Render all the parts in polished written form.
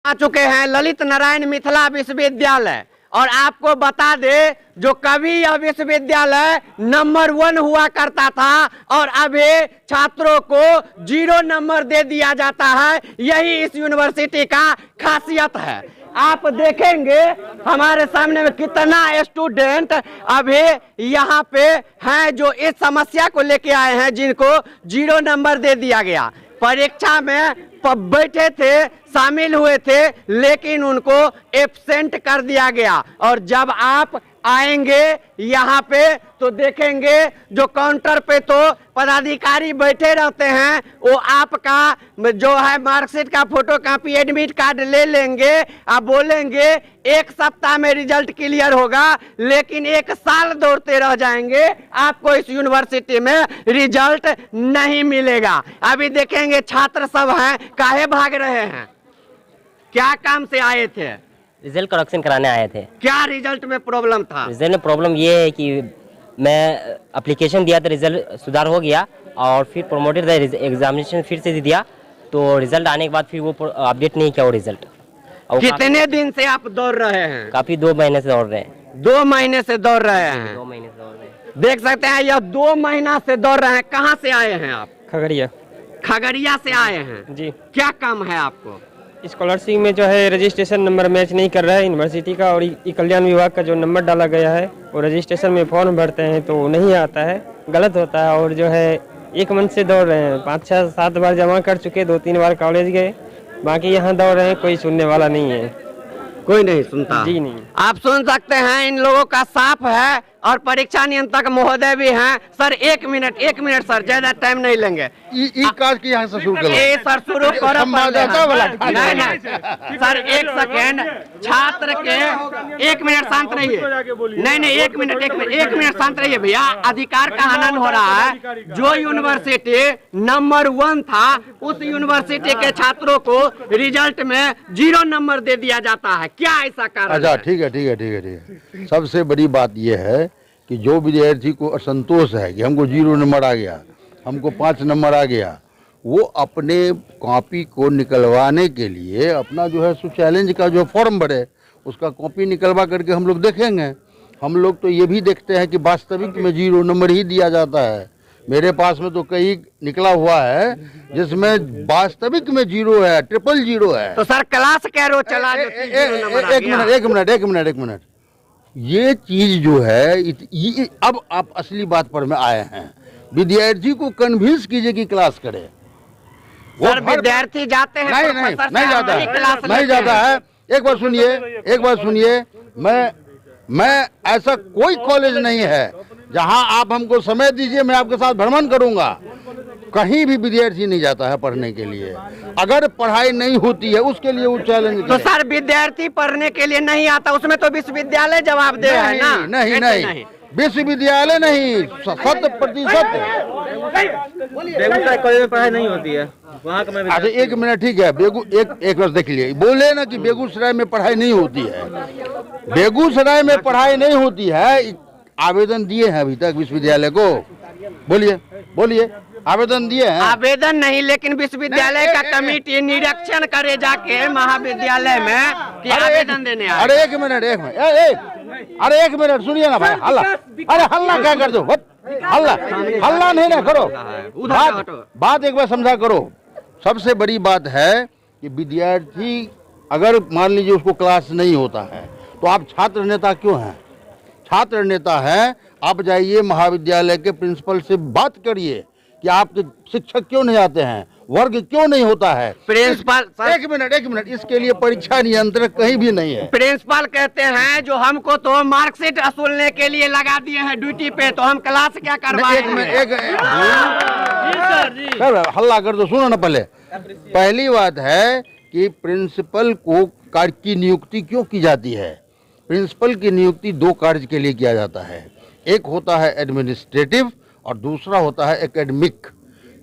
आ चुके हैं ललित नारायण मिथिला विश्वविद्यालय। और आपको बता दे, जो कभी यह विश्वविद्यालय नंबर 1 हुआ करता था और अभी छात्रों को 0 नंबर दे दिया जाता है, यही इस यूनिवर्सिटी का खासियत है। आप देखेंगे हमारे सामने में कितना स्टूडेंट अभी यहाँ पे हैं जो इस समस्या को लेके आए हैं, जिनको 0 नंबर दे दिया गया। परीक्षा में बैठे थे, शामिल हुए थे, लेकिन उनको एब्सेंट कर दिया गया। और जब आप आएंगे यहाँ पे तो देखेंगे जो काउंटर पे तो पदाधिकारी बैठे रहते हैं, वो आपका जो है मार्कशीट का फोटो कॉपी एडमिट कार्ड ले लेंगे। आप बोलेंगे 1 सप्ताह में रिजल्ट क्लियर होगा, लेकिन 1 साल दौड़ते रह जाएंगे, आपको इस यूनिवर्सिटी में रिजल्ट नहीं मिलेगा। अभी देखेंगे छात्र सब हैं, काहे भाग रहे हैं, क्या काम से आए थे? रिजल्ट करेक्शन कराने आए थे। क्या रिजल्ट में प्रॉब्लम था? रिजल्ट में प्रॉब्लम ये है कि मैं एप्लीकेशन दिया था, रिजल्ट सुधार हो गया और फिर प्रमोटेड एग्जामिनेशन फिर से दिया, तो रिजल्ट आने के बाद फिर वो अपडेट नहीं किया वो रिजल्ट। कितने दिन से आप दौड़ रहे हैं? काफी 2 महीने से दौड़ रहे हैं। 2 महीने से दौड़ रहे हैं? 2 महीने से दौड़ रहे हैं। देख सकते हैं यह 2 महीना से दौड़ रहे हैं। कहाँ से आए हैं आप? खगड़िया। खगड़िया से आए हैं जी। क्या काम है आपको? स्कॉलरशिप में जो है रजिस्ट्रेशन नंबर मैच नहीं कर रहा है यूनिवर्सिटी का, और कल्याण विभाग का जो नंबर डाला गया है वो रजिस्ट्रेशन में फॉर्म भरते हैं तो नहीं आता है, गलत होता है। और जो है 1 मंथ से दौड़ रहे हैं, 5, 6, 7 बार जमा कर चुके, 2-3 बार कॉलेज गए, बाकी यहाँ दौड़ रहे हैं, कोई सुनने वाला नहीं है। कोई नहीं सुनता? जी नहीं। आप सुन सकते हैं इन लोगों का साफ है। और परीक्षा नियंत्रक महोदय भी हैं। सर 1 मिनट सर, ज्यादा टाइम नहीं लेंगे। काज की यहाँ से शुरू करो। सर शुरू करो। नहीं सर 1 सेकेंड, छात्र के 1 मिनट शांत रहिए। नहीं 1 मिनट शांत रहिए भैया, अधिकार का हनन हो रहा है। जो यूनिवर्सिटी नंबर 1 था, उस यूनिवर्सिटी के छात्रों को रिजल्ट में 0 नंबर दे दिया जाता है, क्या ऐसा कारण? अच्छा ठीक है। सबसे बड़ी बात यह है कि जो विद्यार्थी को असंतोष है कि हमको 0 नंबर आ गया, हमको 5 नंबर आ गया, वो अपने कॉपी को निकलवाने के लिए अपना जो है सो चैलेंज का जो फॉर्म भरे, उसका कॉपी निकलवा करके हम लोग देखेंगे। हम लोग तो ये भी देखते हैं कि वास्तविक में 0 नंबर ही दिया जाता है। मेरे पास में तो कई निकला हुआ है जिसमें वास्तविक में 0 है, 000 है। तो सर क्लास कह रहे हो चला? एक मिनट, ये चीज जो है अब आप असली बात पर में आए हैं। विद्यार्थी को कन्विंस कीजिए कि क्लास करे। सर विद्यार्थी जाते हैं? नहीं जाता है। एक बार सुनिए, मैं ऐसा कोई कॉलेज नहीं है जहां आप हमको समय दीजिए, मैं आपके साथ भ्रमण करूंगा। कहीं भी विद्यार्थी नहीं जाता है पढ़ने के लिए। अगर पढ़ाई नहीं होती है उसके लिए वो चैलेंज। तो सर विद्यार्थी पढ़ने के लिए नहीं आता, उसमें तो विश्वविद्यालय जवाबदेह है ना? नहीं, विश्वविद्यालय नहीं, 100%। बेगूसराय कॉलेज में पढ़ाई नहीं होती है वहाँ का? अच्छा 1 मिनट, ठीक है। एक बार देख लिए, बोले ना कि बेगूसराय में पढ़ाई नहीं होती है। बेगूसराय में पढ़ाई नहीं होती है। आवेदन दिए हैं अभी तक विश्वविद्यालय को? बोलिए आवेदन दिए हैं? आवेदन नहीं, लेकिन विश्वविद्यालय का कमेटी निरीक्षण करे जाके महाविद्यालय में कि आवेदन देने आए। अरे एक मिनट सुनिए ना भाई, हल्ला क्या कर दो? हल्ला नहीं ना करो, बात एक बार समझा करो। सबसे बड़ी बात है कि विद्यार्थी अगर मान लीजिए उसको क्लास नहीं होता है तो आप छात्र नेता क्यों हैं? छात्र नेता हैं, आप जाइए महाविद्यालय के प्रिंसिपल से बात करिए कि आपके शिक्षक क्यों नहीं आते हैं, वर्ग क्यों नहीं होता है। प्रिंसिपल एक मिनट, इसके लिए परीक्षा नियंत्रक कहीं भी नहीं है। प्रिंसिपल कहते हैं जो हमको तो मार्कशीट वसूलने के लिए लगा दिए हैं ड्यूटी पे, तो हम क्लास क्या करवाएंगे? हल्ला कर दो, सुनो ना। पहली बात है कि प्रिंसिपल को कार्य की नियुक्ति क्यों की जाती है? प्रिंसिपल की नियुक्ति 2 कार्य के लिए किया जाता है। एक होता है एडमिनिस्ट्रेटिव और दूसरा होता है एकेडमिक।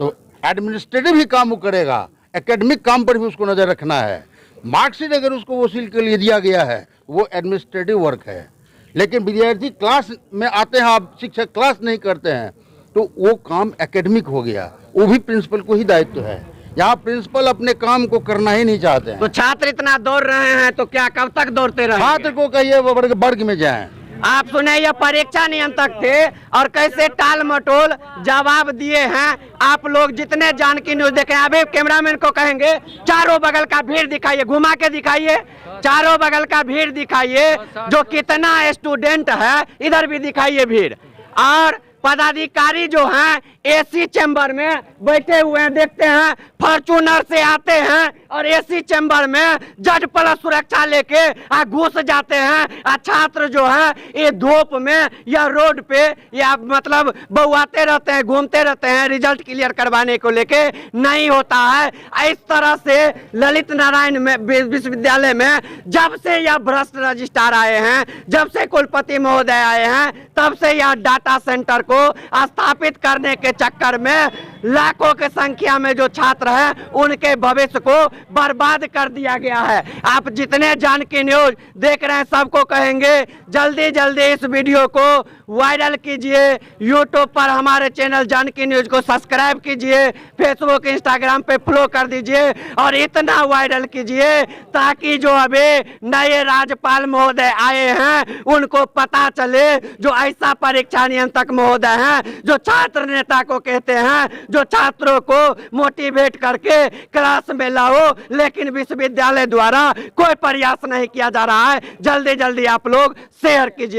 तो एडमिनिस्ट्रेटिव ही काम वो करेगा, एकेडमिक काम पर भी उसको नज़र रखना है। मार्कशीट अगर उसको वसूल के लिए दिया गया है वो एडमिनिस्ट्रेटिव वर्क है। लेकिन विद्यार्थी क्लास में आते हैं, आप शिक्षक क्लास नहीं करते हैं, तो वो काम एकेडमिक हो गया। वो भी प्रिंसिपल को ही दायित्व है यहाँ प्रिंसिपल अपने काम को करना ही नहीं चाहते हैं। तो छात्र इतना दौड़ रहे हैं तो क्या कब तक दौड़ते रहे? छात्र को कहिए वो वर्ग में जाएं। आप सुने ये परीक्षा नियंत्रक थे और कैसे टाल मटोल जवाब दिए हैं। आप लोग जितने जानकी न्यूज देखें, अभी कैमरामैन को कहेंगे चारों बगल का भीड़ दिखाइए, घुमा के दिखाइए, चारों बगल का भीड़ दिखाइए, जो कितना स्टूडेंट है इधर भी दिखाइए भीड़। और पदाधिकारी जो हैं एसी चैम्बर में बैठे हुए हैं, देखते हैं फॉर्चूनर से आते हैं और एसी चैम्बर में जज प्लस सुरक्षा लेके घुस जाते हैं। छात्र जो है ये धूप में या रोड पे या मतलब बउआते रहते हैं, घूमते रहते हैं, रिजल्ट क्लियर करवाने को लेके नहीं होता है। इस तरह से ललित नारायण में विश्वविद्यालय में जब से यह भ्रष्ट रजिस्ट्रार आए हैं, जब से कुलपति महोदय आए हैं, तब से यह डाटा सेंटर को स्थापित करने के चक्कर में लाखों की संख्या में जो छात्र हैं उनके भविष्य को बर्बाद कर दिया गया है। आप जितने जानकी न्यूज देख रहे हैं सबको कहेंगे जल्दी जल्दी इस वीडियो को वायरल कीजिए, यूट्यूब पर हमारे चैनल जानकी न्यूज को सब्सक्राइब कीजिए, फेसबुक इंस्टाग्राम पे फॉलो कर दीजिए और इतना वायरल कीजिए ताकि जो अभी नए राज्यपाल महोदय आए हैं उनको पता चले, जो ऐसा परीक्षा नियंत्रक महोदय हैं जो छात्र नेता को कहते हैं, जो छात्रों को मोटिवेट करके क्लास में लाओ, लेकिन विश्वविद्यालय द्वारा कोई प्रयास नहीं किया जा रहा है। जल्दी जल्दी आप लोग शेयर कीजिए।